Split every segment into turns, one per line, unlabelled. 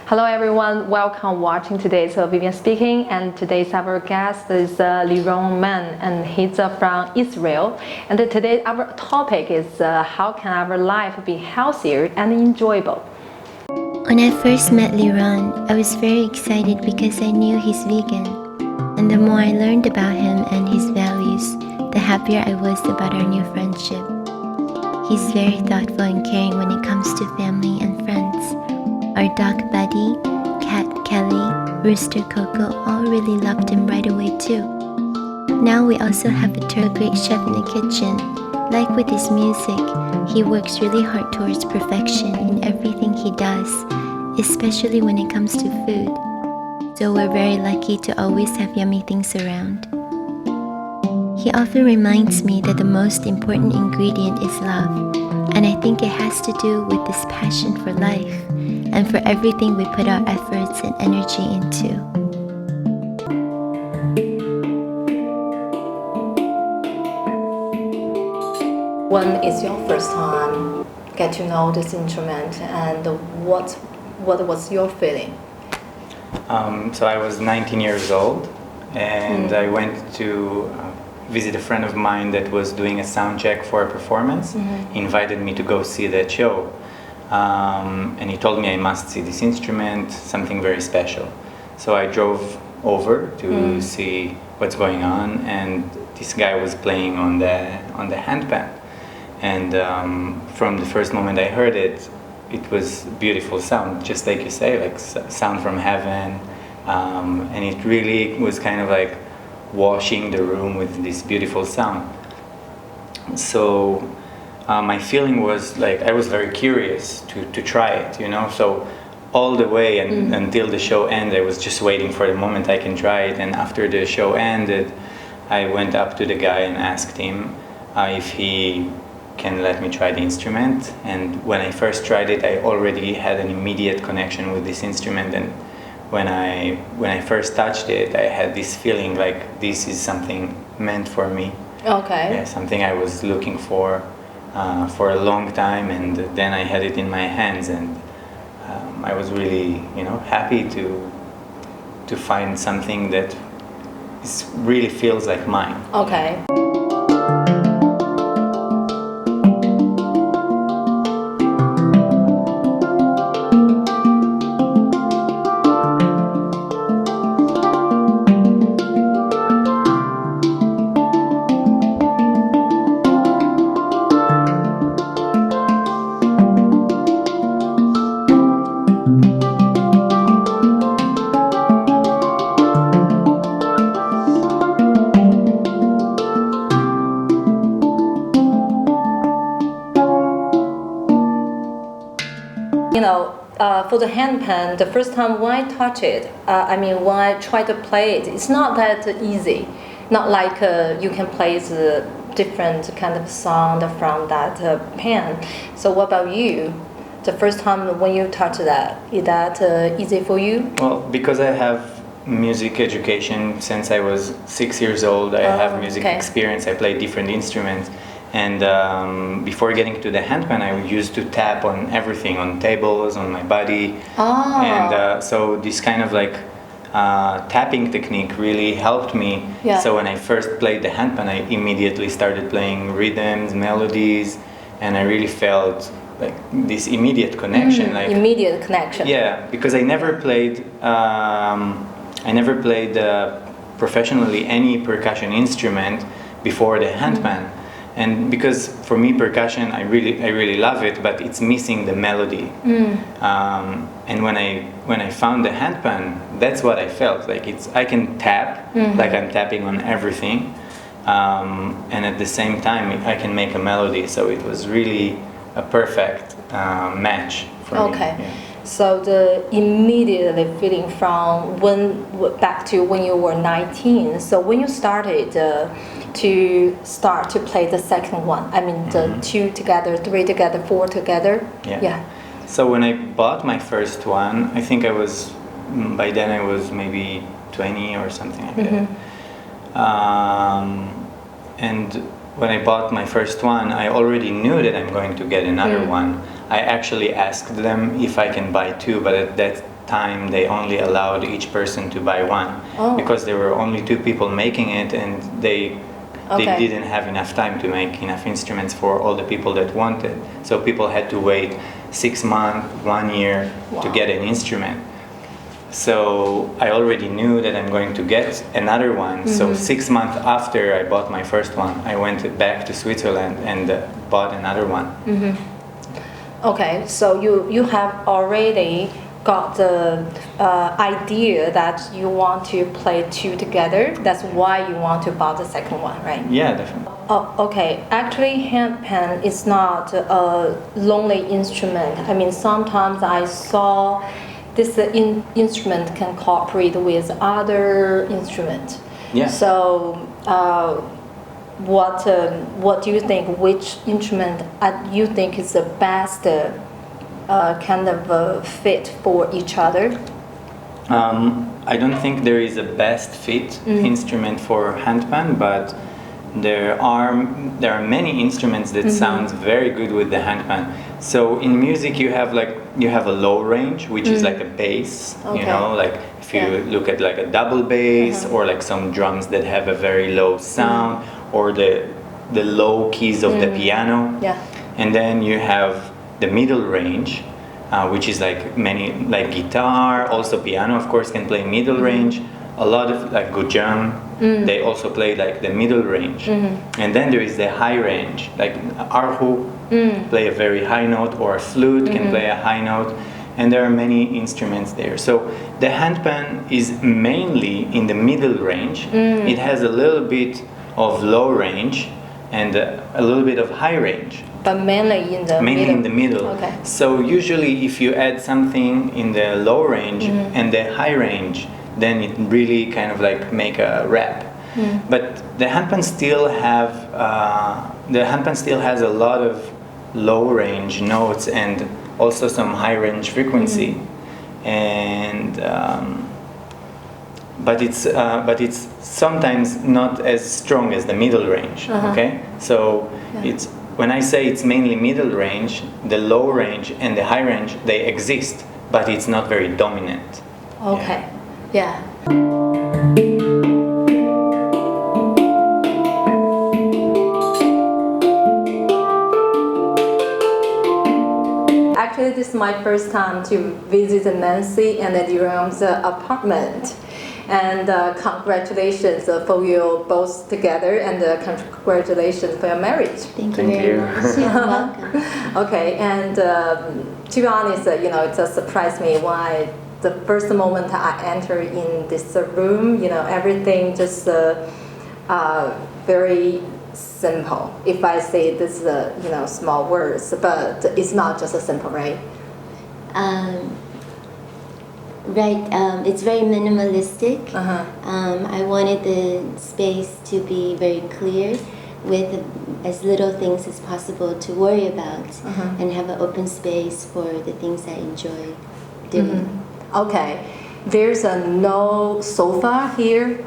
Hello everyone, welcome watching today's Vivian Speaking, and today's our guest is Liron Man, and he's from Israel. And today our topic is how can our life be healthier and enjoyable.
When I first met Liron, I was very excited because I knew he's vegan. And the more I learned about him and his values, the happier I was about our new friendship. He's very thoughtful and caring when it comes to family and friends. Our dog Buddy, cat Kelly, rooster Coco all really loved him right away too. Now we also have a great chef in the kitchen. Like with his music, he works really hard towards perfection in everything he does, especially when it comes to food. So we're very lucky to always have yummy things around. He often reminds me that the most important ingredient is love, and I think it has to do with this passion for life and for everything we put our efforts and energy into.
When is your first time get to know this instrument, and what was your feeling?
So I was 19 years old, and I went to visit a friend of mine that was doing a sound check for a performance. He invited me to go see that show. And he told me I must see this instrument, something very special. So I drove over to see what's going on, and this guy was playing on the handpan. And from the first moment I heard it, it was beautiful sound, just like you say, like sound from heaven. And it really was kind of like washing the room with this beautiful sound. So my feeling was like I was very curious to try it, you know. So all the way until the show ended, I was just waiting for the moment I can try it. And after the show ended, I went up to the guy and asked him if he can let me try the instrument. And when I first tried it, I already had an immediate connection with this instrument. And when I first touched it, I had this feeling like this is something meant for me.
Okay.
Yeah, something I was looking for a long time, and then I had it in my hands, and I was really, happy to find something that really feels like mine.
Okay. For the handpan, the first time when I touch it, when I try to play it, it's not that easy. Not like you can play the different kind of sound from that pan. So what about you? The first time when you touch that, is that easy for you?
Well, because I have music education since I was 6 years old, I have music experience, I play different instruments. And before getting to the handpan, I used to tap on everything, on tables, on my body. And so this kind of like tapping technique really helped me.
Yeah.
So when I first played the handpan, I immediately started playing rhythms, melodies, and I really felt like this immediate connection.
Immediate connection.
Yeah, because I never played professionally any percussion instrument before the handpan. And because for me percussion, I really love it, but it's missing the melody. And when I found the handpan, that's what I felt like. I can tap like I'm tapping on everything, and at the same time I can make a melody. So it was really a perfect match for me.
Okay.
Yeah.
So the immediately feeling from back to when you were 19. So when you started to play the second one, the 2 together, 3 together, 4 together.
Yeah. So when I bought my first one, I think by then I was maybe 20 or something like that. And when I bought my first one, I already knew that I'm going to get another one. I actually asked them if I can buy two, but at that time they only allowed each person to buy one because there were only 2 people making it, and they didn't have enough time to make enough instruments for all the people that wanted. So people had to wait 6 months, 1 year to get an instrument. So I already knew that I'm going to get another one. So 6 months after I bought my first one, I went back to Switzerland and bought another one.
Okay, so you have already got the idea that you want to play 2 together. That's why you want to buy the second one, right?
Yeah, definitely.
Oh, okay. Actually, handpan is not a lonely instrument. I mean, sometimes I saw this instrument can cooperate with other instruments.
Yeah.
So, what do you think? Which instrument you think is the best kind of fit for each other?
I don't think there is a best fit instrument for handpan, but there are many instruments that sound very good with the handpan. So in music you have a low range, which is like a bass, you know, like if you look at like a double bass or like some drums that have a very low sound, or the low keys of the piano.
Yeah.
And then you have the middle range, which is like guitar, also piano of course can play middle range. A lot of like guzheng, they also play like the middle range. And then there is the high range, like erhu play a very high note, or a flute can play a high note, and there are many instruments there. So the handpan is mainly in the middle range. It has a little bit of low range and a little bit of high range.
But mainly in the
Mainly
middle.
in the middle.
Okay.
So usually if you add something in the low range and the high range, then it really kind of like make a rap. But the handpan still has a lot of low range notes and also some high range frequency. And but it's sometimes not as strong as the middle range. Okay, so it's, when I say it's mainly middle range, the low range and the high range, they exist, but it's not very dominant.
Okay. Yeah. Actually, this is my first time to visit Nancy and Jerom's apartment. And congratulations for you both together, and congratulations for your marriage.
Thank you
Thank
very
you.
much. You're welcome.
Okay, and to be honest, it just surprised me why the first moment I entered in this room, everything just very simple. If I say this, small words, but it's not just a simple, right?
Right, it's very minimalistic. I wanted the space to be very clear, with as little things as possible to worry about, and have an open space for the things I enjoy doing.
Okay, there's no sofa here.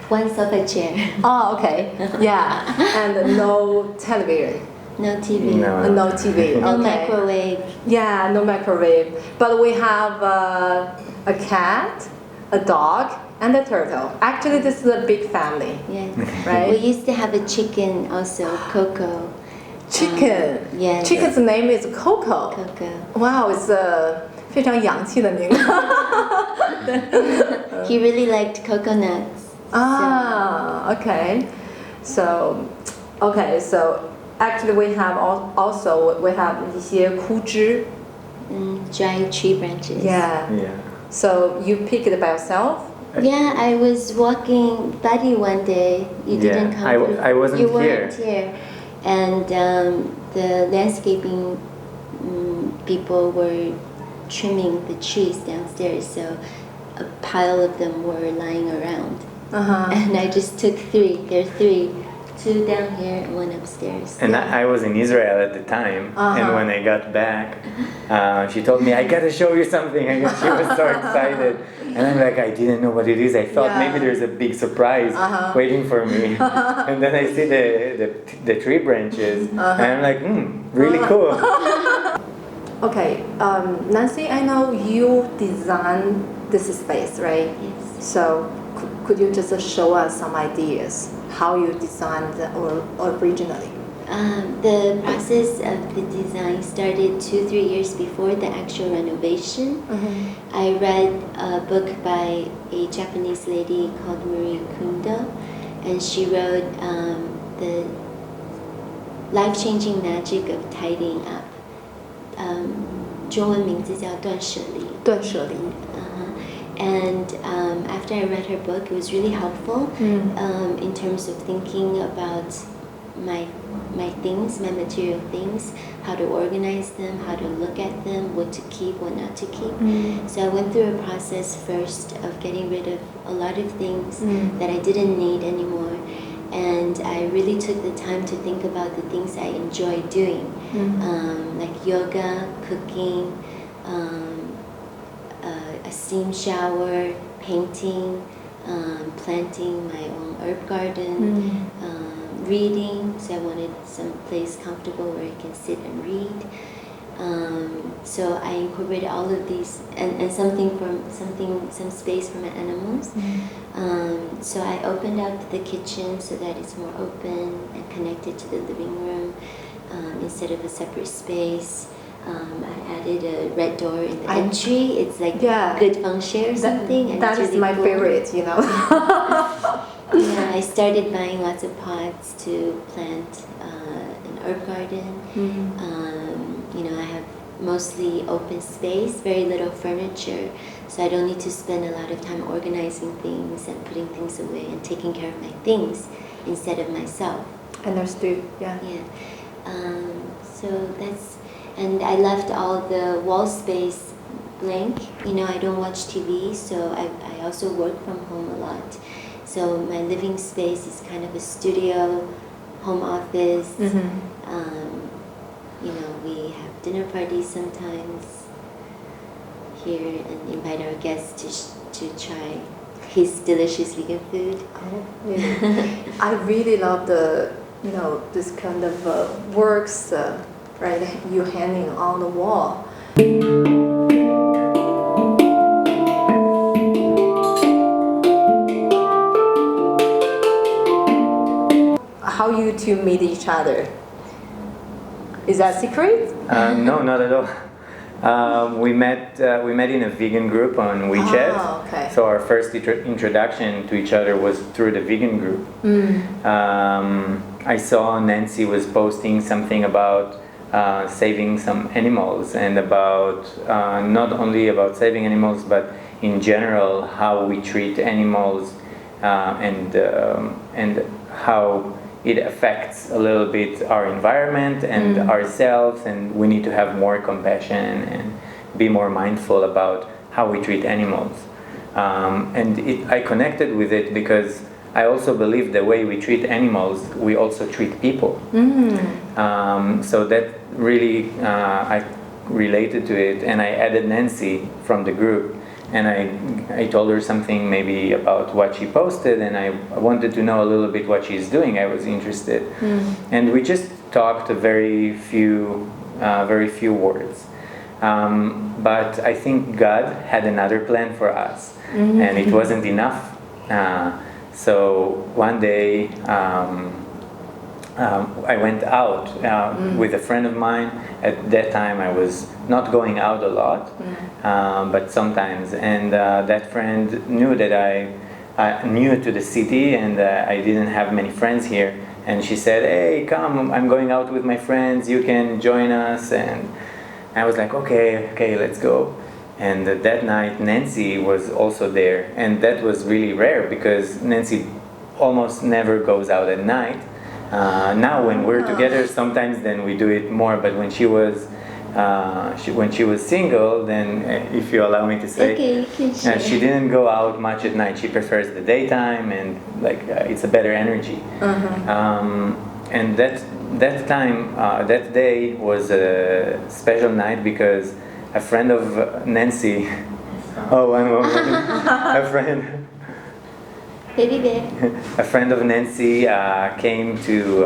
One sofa chair.
Oh, okay, yeah, and no television.
No TV.
No TV.
No
Okay.
microwave.
Yeah, no microwave. But we have a cat, a dog, and a turtle. Actually, this is a big family.
Yeah.
Right?
We used to have a chicken also, Coco.
Chicken.
Yeah.
Chicken's name is Coco.
Coco.
Wow, it's a 非常洋气的名字。
He really liked coconuts.
Ah, okay. So actually we have we have 一些枯枝。
Dry tree branches.
Yeah. So you pick it by yourself?
Yeah, I was walking Buddy one day. You didn't come.
I wasn't
you
here.
weren't here. And the landscaping people were trimming the trees downstairs, so a pile of them were lying around. And I just took 3. There are 3. 2 down here and 1 upstairs.
And I was in Israel at the time, and when I got back, she told me, I gotta show you something. And she was so excited. And I'm like, I didn't know what it is. I thought maybe there's a big surprise waiting for me. And then I see the tree branches, and I'm like, really cool.
Okay, Nancy, I know you designed this space, right?
Yes.
So could you just show us some ideas how you designed or originally?
The process of the design started 2-3 years before the actual renovation.
Mm-hmm.
I read a book by a Japanese lady called Marie Kondo, and she wrote the life-changing magic of tidying up. 中文名字叫断舍离。
断舍离。
And after I read her book, it was really helpful in terms of thinking about my things, my material things, how to organize them, how to look at them, what to keep, what not to keep. So I went through a process first of getting rid of a lot of things that I didn't need anymore. And I really took the time to think about the things I enjoy doing, like yoga, cooking, a steam shower, painting, planting my own herb garden, reading. So I wanted some place comfortable where I can sit and read. So I incorporated all of these and some space for my animals. So I opened up the kitchen so that it's more open and connected to the living room instead of a separate space. I added a red door in the entry. It's like good feng shui or something.
That is really my favorite, you know.
Yeah, I started buying lots of pots to plant an herb garden. You know, I have mostly open space, very little furniture, so I don't need to spend a lot of time organizing things and putting things away and taking care of my things instead of myself.
Understood, yeah.
So that's, and I left all the wall space blank. You know, I don't watch TV, so I also work from home a lot. So my living space is kind of a studio, home office. You know, we have dinner parties sometimes here and invite our guests to try his delicious vegan food.
Oh, yeah. I really love the, you know, this kind of works, right? You hanging on the wall. How you two meet each other? Is that secret?
No, not at all. We met in a vegan group on WeChat.
Oh, okay.
So our first introduction to each other was through the vegan group. I saw Nancy was posting something about saving some animals and about not only about saving animals, but in general how we treat animals and how it affects a little bit our environment and ourselves, and we need to have more compassion and be more mindful about how we treat animals. I connected with it because I also believe the way we treat animals, we also treat people. So that really, I related to it, and I added Nancy from the group. And I told her something maybe about what she posted, and I wanted to know a little bit what she's doing. I was interested, and we just talked a very few words. But I think God had another plan for us, and it wasn't enough. So one day I went out with a friend of mine. At that time I was not going out a lot, but sometimes. And that friend knew that I new to the city and I didn't have many friends here. And she said, "Hey, come, I'm going out with my friends, you can join us." And I was like, okay, let's go. And that night Nancy was also there, and that was really rare because Nancy almost never goes out at night. Now when we're together sometimes then we do it more, but when she was single, then if you allow me to say,
okay, you can share.
She didn't go out much at night. She prefers the daytime, and like it's a better energy. And that time, that day was a special night because a friend of Nancy, one moment, a friend of Nancy came to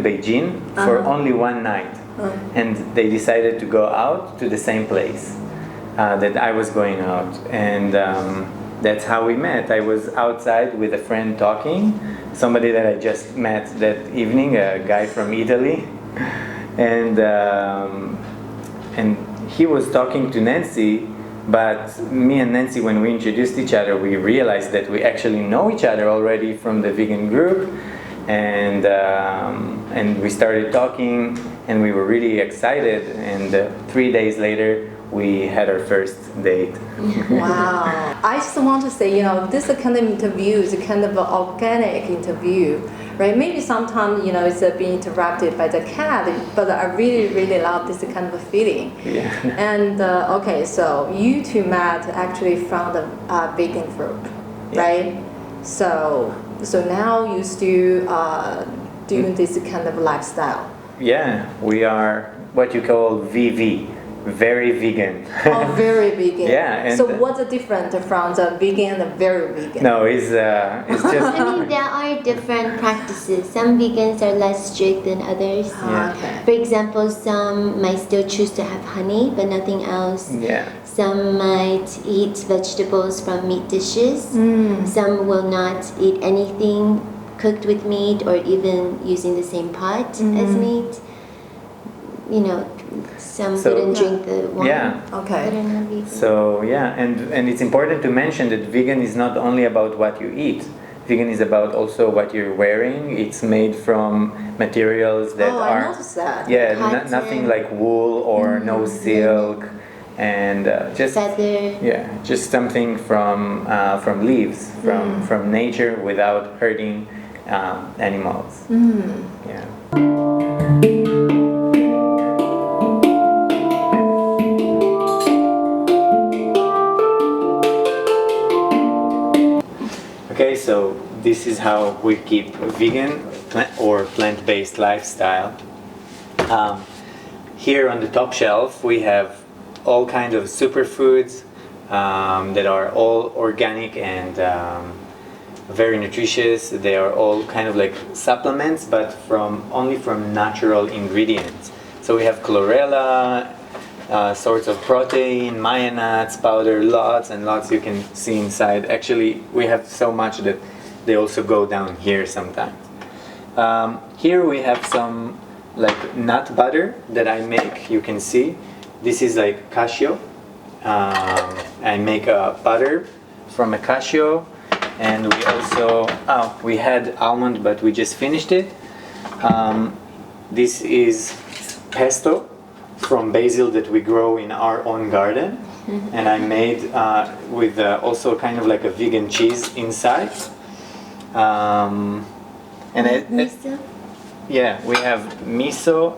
Beijing for only one night. and they decided to go out to the same place that I was going out, and that's how we met. I was outside with a friend talking, somebody that I just met that evening, a guy from Italy, and he was talking to Nancy. But me and Nancy, when we introduced each other, we realized that we actually know each other already from the vegan group, and we started talking, and we were really excited. And 3 days later, we had our first date.
Wow! I just want to say, this kind of interview is a kind of an organic interview, right? Maybe sometimes, it's being interrupted by the cat, but I really, really love this kind of a feeling.
Yeah.
And okay, so you two met actually from the vegan group, right? So now you still doing this kind of lifestyle.
Yeah, we are what you call VV. Very vegan.
Oh, very vegan.
Yeah. And
so what's the difference from the vegan and very vegan?
No, it's just.
I mean, there are different practices. Some vegans are less strict than others.
Yeah.
Okay.
For example, some might still choose to have honey, but nothing else.
Yeah.
Some might eat vegetables from meat dishes. Some will not eat anything cooked with meat or even using the same pot as meat. Some wouldn't drink the wine.
Yeah.
Okay.
That are not vegan.
So yeah, and it's important to mention that vegan is not only about what you eat. Vegan is about also what you're wearing. It's made from materials that
I
are
noticed that.
Cotton.
nothing like wool or no silk, and just
Feather.
yeah, just something from leaves from nature without hurting animals. Yeah. Okay, so this is how we keep vegan or plant-based lifestyle. Here on the top shelf we have all kinds of superfoods that are all organic and very nutritious. They are all kind of like supplements, but only from natural ingredients. So we have chlorella, sorts of protein, maya nuts, powder, lots and lots you can see inside. Actually, we have so much that they also go down here sometimes. Here we have some like nut butter that I make. You can see this is like cashew. I make a butter from a cashew, and we also we had almond, but we just finished it. This is pesto from basil that we grow in our own garden, and I made with also kind of like a vegan cheese inside.
Miso?
Yeah, we have miso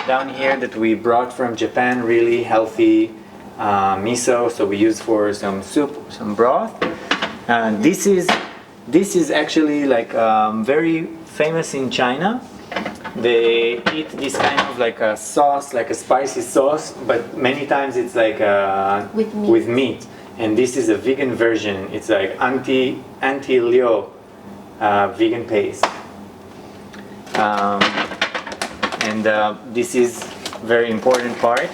down here that we brought from Japan, really healthy miso, so we use for some soup, some broth. This is actually like very famous in China. They eat this kind of like a sauce, like a spicy sauce, but many times it's like with meat. And this is a vegan version. It's like anti-liu vegan paste. And this is very important part.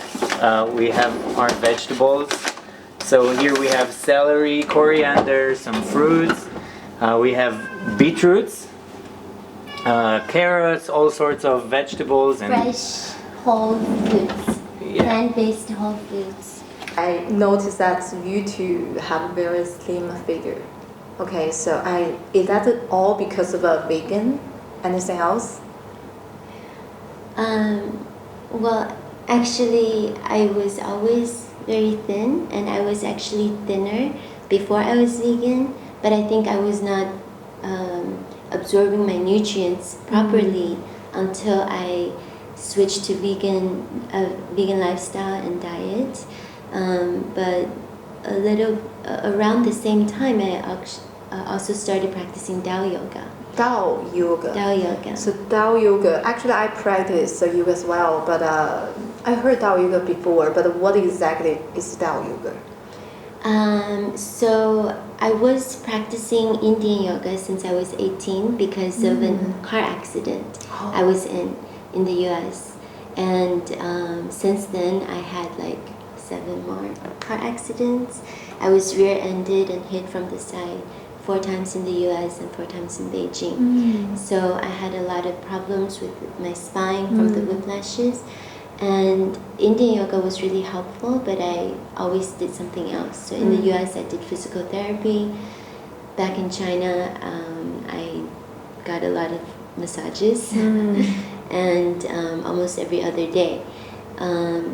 We have our vegetables. So here we have celery, coriander, some fruits. We have beetroots, carrots, all sorts of vegetables and
Fresh whole foods. Plant-based whole foods.
I noticed that you two have a very slim figure. Okay, so is that all because of a vegan? Anything else?
Well, actually, I was always very thin, and I was actually thinner before I was vegan, but I think I was not absorbing my nutrients properly until I switched to vegan lifestyle and diet. But a little around the same time, I also started practicing Tao yoga.
Tao yoga.
Tao yoga.
So Tao yoga, actually I practice yoga as well, but I heard Tao yoga before, but what exactly is Tao yoga?
So I was practicing Indian yoga since I was 18 because of a car accident I was in the US. And since then, I had like 7 more car accidents. I was rear-ended and hit from the side 4 times in the US and 4 times in Beijing. So I had a lot of problems with my spine from the whiplashes. And Indian yoga was really helpful, but I always did something else. So in the US, I did physical therapy. Back in China, I got a lot of massages and almost every other day.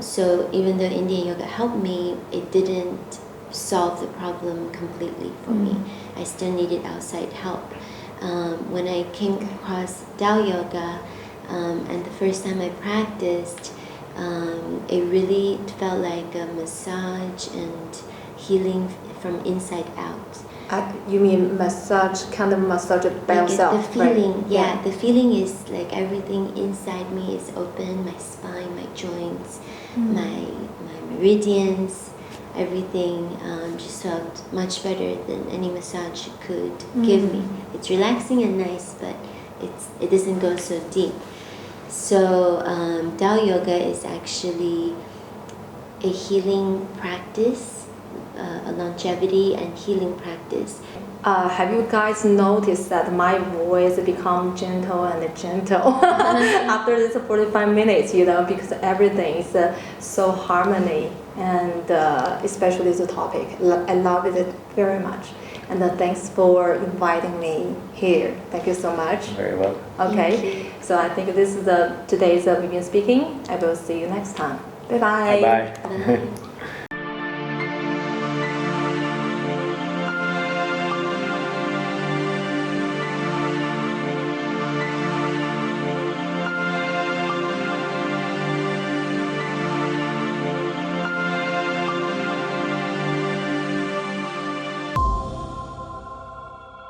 So even though Indian yoga helped me, it didn't solve the problem completely for me. I still needed outside help. When I came across Tao yoga, and the first time I practiced, it really felt like a massage and healing from inside out.
You mean massage, kind of massage by
Like
yourself,
the feeling,
right?
yeah, the feeling is like everything inside me is open, my spine, my joints, my meridians, everything just felt much better than any massage could give me. It's relaxing and nice, but it doesn't go so deep. So Tao yoga is actually a healing practice, a longevity and healing practice.
Have you guys noticed that my voice become gentle and gentle after this 45 minutes, because everything is so harmony, and especially the topic. I love it very much. And thanks for inviting me here. Thank you so much.
Very well.
Okay, so I think this is today's Vivian Speaking. I will see you next time. Bye-bye.
Bye bye.
Bye.